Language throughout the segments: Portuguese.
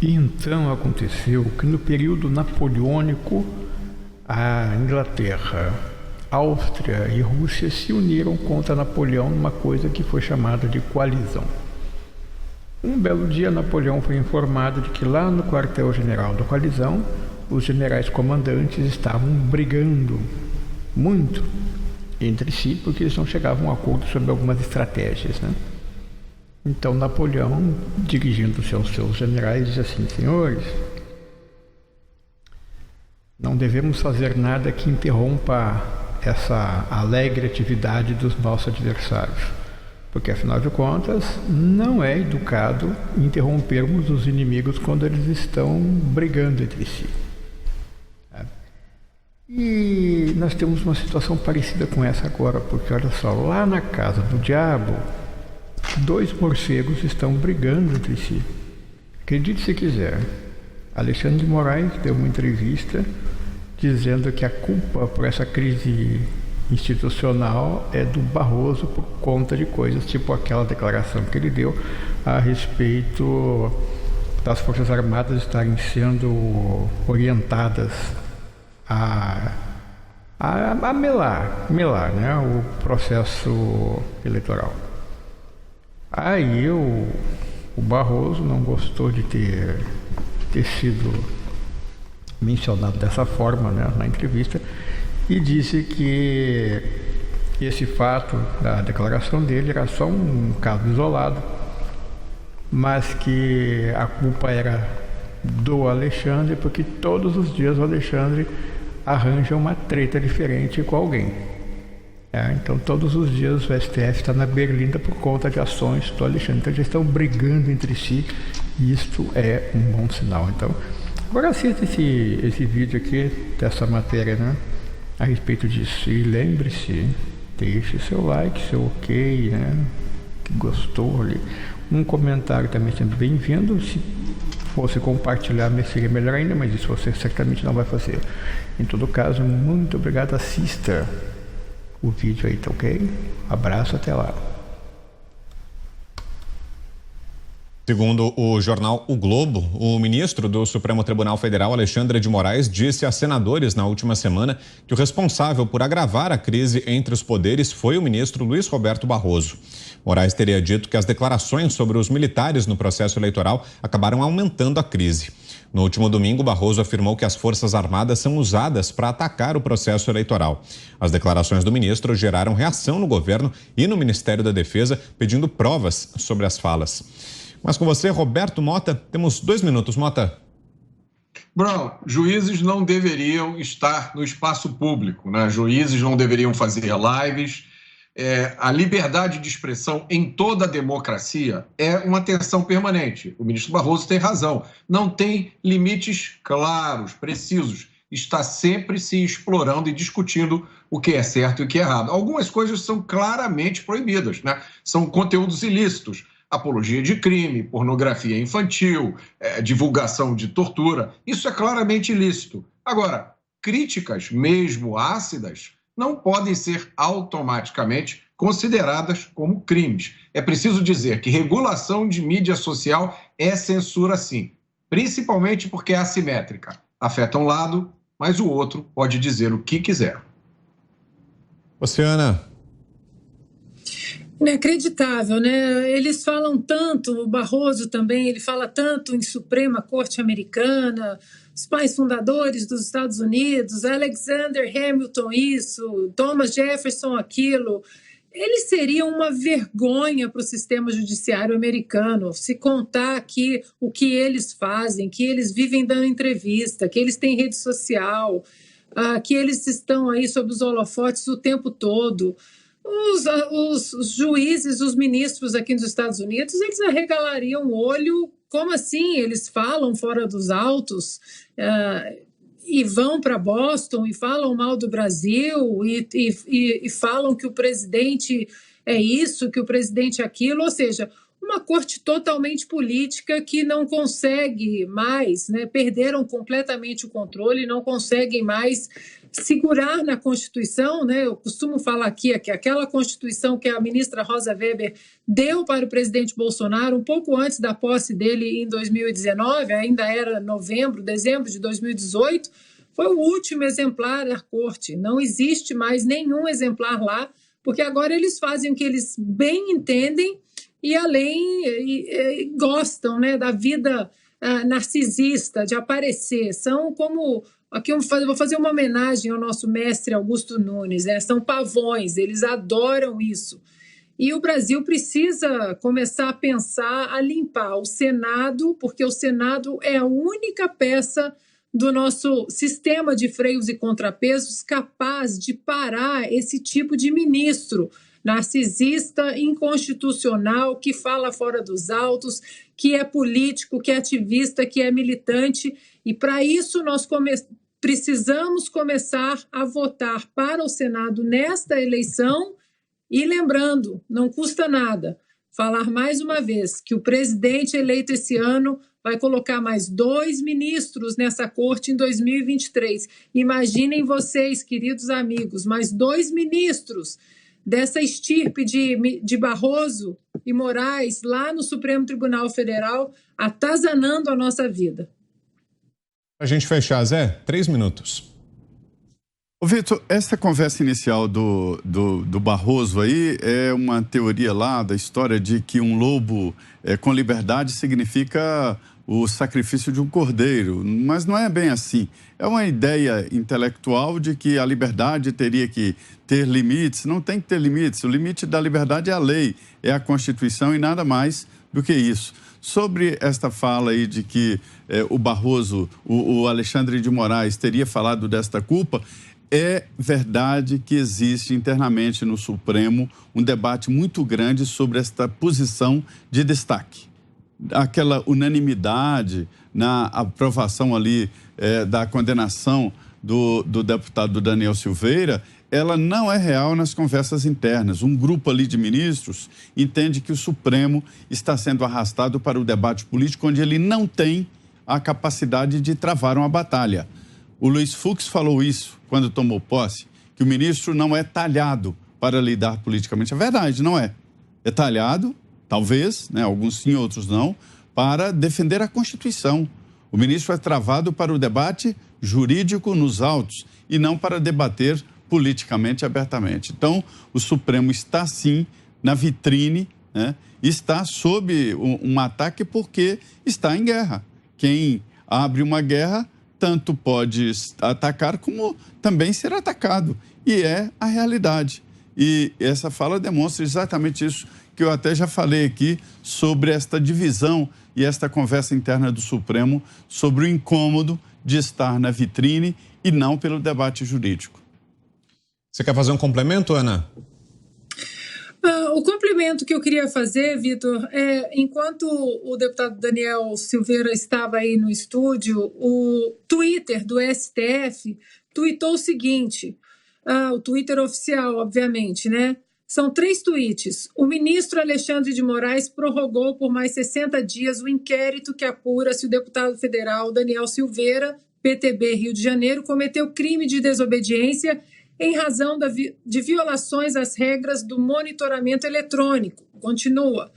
E então aconteceu que no período napoleônico, a Inglaterra, Áustria e Rússia se uniram contra Napoleão numa coisa que foi chamada de coalizão. Um belo dia, Napoleão foi informado de que lá no quartel-general da coalizão, os generais comandantes estavam brigando muito entre si, porque eles não chegavam a um acordo sobre algumas estratégias, né? Então Napoleão, dirigindo-se aos seus generais, disse assim: senhores, não devemos fazer nada que interrompa essa alegre atividade dos nossos adversários, porque afinal de contas não é educado interrompermos os inimigos quando eles estão brigando entre si. E nós temos uma situação parecida com essa agora, porque olha só, lá na casa do diabo, 2 morcegos estão brigando entre si. Acredite se quiser, Alexandre de Moraes deu uma entrevista dizendo que a culpa por essa crise institucional é do Barroso por conta de coisas tipo aquela declaração que ele deu a respeito das Forças Armadas estarem sendo orientadas a melar, né, o processo eleitoral. Aí o Barroso não gostou de ter sido mencionado dessa forma, né, na entrevista, e disse que esse fato da declaração dele era só um caso isolado, mas que a culpa era do Alexandre, porque todos os dias o Alexandre arranja uma treta diferente com alguém. Então todos os dias o STF está na berlinda por conta de ações do Alexandre. Então eles estão brigando entre si e isso é um bom sinal. Então, agora assista esse vídeo aqui dessa matéria, né, a respeito disso. E lembre-se, deixe seu like, seu ok, né, que gostou ali. Um comentário também sempre bem-vindo. Se fosse compartilhar, seria melhor ainda, mas isso você certamente não vai fazer. Em todo caso, muito obrigado. Assista o vídeo aí, tá ok? Abraço, até lá. Segundo o jornal O Globo, o ministro do Supremo Tribunal Federal, Alexandre de Moraes, disse a senadores na última semana que o responsável por agravar a crise entre os poderes foi o ministro Luiz Roberto Barroso. Moraes teria dito que as declarações sobre os militares no processo eleitoral acabaram aumentando a crise. No último domingo, Barroso afirmou que as Forças Armadas são usadas para atacar o processo eleitoral. As declarações do ministro geraram reação no governo e no Ministério da Defesa, pedindo provas sobre as falas. Mas com você, Roberto Mota, temos 2 minutos, Mota. Brown, juízes não deveriam estar no espaço público, né? Juízes não deveriam fazer lives. A liberdade de expressão em toda a democracia é uma tensão permanente. O ministro Barroso tem razão. Não tem limites claros, precisos. Está sempre se explorando e discutindo o que é certo e o que é errado. Algumas coisas são claramente proibidas, né? São conteúdos ilícitos. Apologia de crime, pornografia infantil, divulgação de tortura. Isso é claramente ilícito. Agora, críticas, mesmo ácidas, não podem ser automaticamente consideradas como crimes. É preciso dizer que regulação de mídia social é censura, sim, principalmente porque é assimétrica. Afeta um lado, mas o outro pode dizer o que quiser. Oceana. Inacreditável, né? Eles falam tanto, o Barroso também, ele fala tanto em Suprema Corte Americana, os pais fundadores dos Estados Unidos, Alexander Hamilton isso, Thomas Jefferson aquilo. Eles seriam uma vergonha para o sistema judiciário americano, se contar aqui o que eles fazem, que eles vivem dando entrevista, que eles têm rede social, que eles estão aí sob os holofotes o tempo todo. Os juízes, os ministros aqui nos Estados Unidos, eles arregalariam o olho. Como assim? Eles falam fora dos autos e vão para Boston e falam mal do Brasil e falam que o presidente é isso, que o presidente é aquilo. Ou seja, uma corte totalmente política que não consegue mais, né, perderam completamente o controle, não conseguem mais segurar na Constituição, né? Eu costumo falar aqui que aquela Constituição que a ministra Rosa Weber deu para o presidente Bolsonaro um pouco antes da posse dele em 2019, ainda era dezembro de 2018, foi o último exemplar da corte. Não existe mais nenhum exemplar lá, porque agora eles fazem o que eles bem entendem e além gostam, né, da vida narcisista, de aparecer. São como... Aqui eu vou fazer uma homenagem ao nosso mestre Augusto Nunes, né? São pavões, eles adoram isso. E o Brasil precisa começar a pensar, a limpar o Senado, porque o Senado é a única peça do nosso sistema de freios e contrapesos capaz de parar esse tipo de ministro narcisista, inconstitucional, que fala fora dos autos, que é político, que é ativista, que é militante. E para isso nós precisamos começar a votar para o Senado nesta eleição e lembrando, não custa nada, falar mais uma vez que o presidente eleito esse ano vai colocar mais 2 ministros nessa corte em 2023. Imaginem vocês, queridos amigos, mais 2 ministros dessa estirpe de Barroso e Moraes lá no Supremo Tribunal Federal, atazanando a nossa vida. Para a gente fechar, Zé, 3 minutos. Ô Vitor, essa conversa inicial do Barroso aí é uma teoria lá da história de que um lobo com liberdade significa o sacrifício de um cordeiro, mas não é bem assim. É uma ideia intelectual de que a liberdade teria que ter limites. Não tem que ter limites. O limite da liberdade é a lei, é a Constituição e nada mais do que isso. Sobre esta fala aí de que o Barroso, o Alexandre de Moraes teria falado desta culpa, é verdade que existe internamente no Supremo um debate muito grande sobre esta posição de destaque. Aquela unanimidade na aprovação ali da condenação do deputado Daniel Silveira, ela não é real nas conversas internas. Um grupo ali de ministros entende que o Supremo está sendo arrastado para o debate político onde ele não tem a capacidade de travar uma batalha. O Luiz Fux falou isso quando tomou posse, que o ministro não é talhado para lidar politicamente. É verdade, não é. É talhado, talvez, né, alguns sim, outros não, para defender a Constituição. O ministro é travado para o debate jurídico nos autos e não para debater politicamente abertamente. Então, o Supremo está sim na vitrine, né, está sob um ataque porque está em guerra. Quem abre uma guerra tanto pode atacar como também ser atacado. E é a realidade. E essa fala demonstra exatamente isso que eu até já falei aqui sobre esta divisão e esta conversa interna do Supremo sobre o incômodo de estar na vitrine e não pelo debate jurídico. Você quer fazer um complemento, Ana? O complemento que eu queria fazer, Vitor, enquanto o deputado Daniel Silveira estava aí no estúdio, o Twitter do STF tweetou o seguinte, o Twitter oficial, obviamente, né? São 3 tweets. O ministro Alexandre de Moraes prorrogou por mais 60 dias o inquérito que apura se o deputado federal Daniel Silveira, PTB Rio de Janeiro, cometeu crime de desobediência em razão de violações às regras do monitoramento eletrônico. Continua.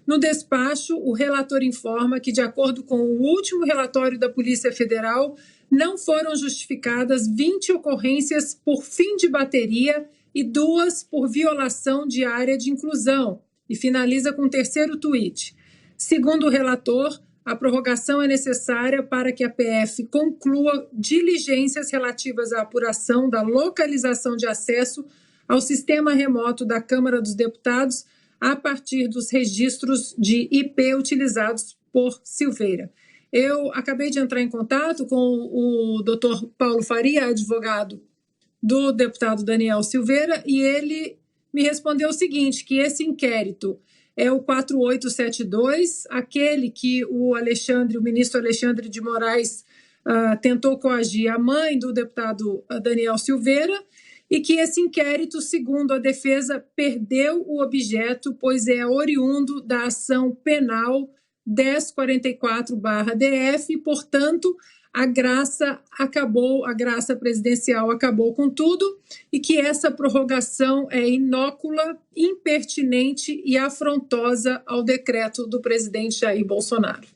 No despacho, o relator informa que, de acordo com o último relatório da Polícia Federal, não foram justificadas 20 ocorrências por fim de bateria e 2 por violação de área de inclusão. E finaliza com o 3º tweet. Segundo o relator, a prorrogação é necessária para que a PF conclua diligências relativas à apuração da localização de acesso ao sistema remoto da Câmara dos Deputados a partir dos registros de IP utilizados por Silveira. Eu acabei de entrar em contato com o Dr. Paulo Faria, advogado do deputado Daniel Silveira, e ele me respondeu o seguinte, que esse inquérito é o 4872, aquele que o ministro Alexandre de Moraes tentou coagir a mãe do deputado Daniel Silveira, e que esse inquérito, segundo a defesa, perdeu o objeto, pois é oriundo da ação penal 1044/DF e, portanto, a graça presidencial acabou com tudo e que essa prorrogação é inócula, impertinente e afrontosa ao decreto do presidente Jair Bolsonaro.